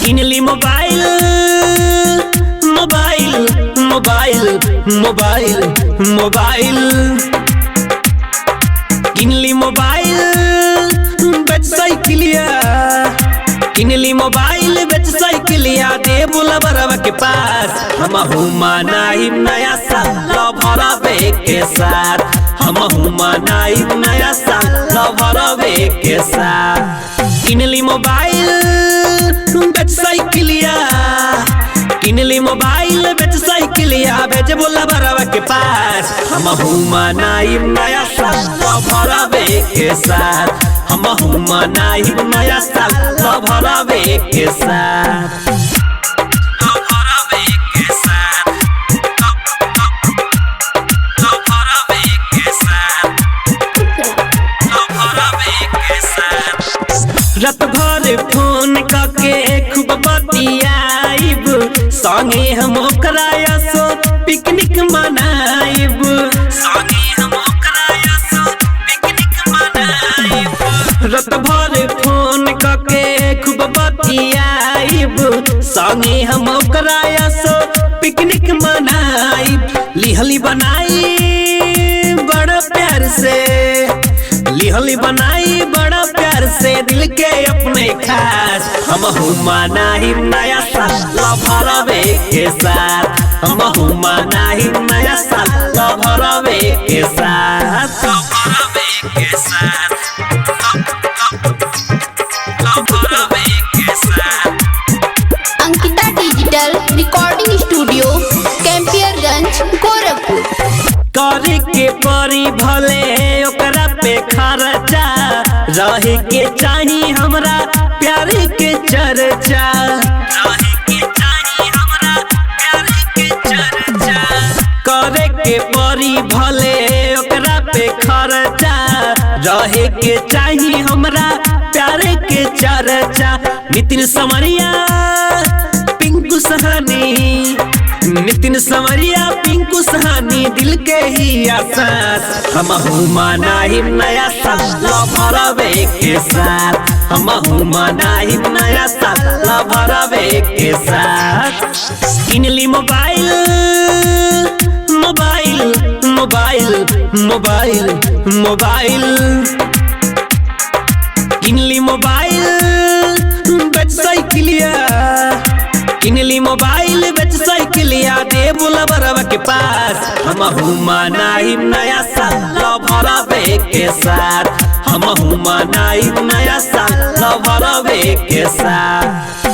Kinley mobile mobile mobile mobile mobile Kinley mobile बेच साइकिलिया Kinley mobile बेच साइकिलिया दे बोला बरवा के पास हम मनाई नया साल भरवे के साथ हम मनाई नया साल भरवे के साथ किनली मोबाइल बेच साइकिलिया किनली मोबाइल बेच साइकिलिया बेच बोला बरवा के पास हम मनाई नया साल भरवे के साथ हम मनाई नया साल भरवे के साथ रात भर फोन करके खूब बतियाइब संगे हम ओकरा सो पिकनिक मनाइब संगे हम ओकरा सो पिकनिक मनाइब रात भर फोन करके खूब बतियाइब संगे हम ओकरा सो पिकनिक मनाइब लिहली बनाई बड़ा प्यार से लिहली बनाई बड़ा प्यार से दिल के अपने खास हम मनाई नया साल भरवे के साथ हम मनाई नया साल भरवे के साथ Ankita digital recording studio Campierganj Gorakhpur करे के परी भले ओकरा पे खर्चा रहे के चाही हमरा प्यार के चर्चा रहे के चाही हमरा प्यार के चर्चा करे के परी भले ओकरा पे खर्चा रहे के चाही हमरा प्यार के चर्चा नितिन समरिया पिंकू सहानी नितिन समरिया पिंकू सहानी दिल के ही आसास हम मनाई नया साल भरवे के साथ हम मनाई नया साल भरवे के साथ Kinley mobile mobile mobile mobile mobile Kinley mobile बेच साइकिलिया किनली मोबाइल बेच साइकिलिया दे बोला बरवा के पास हम मनाई नया साल भरवे के साथ हम मनाई नया साल भरवे के साथ।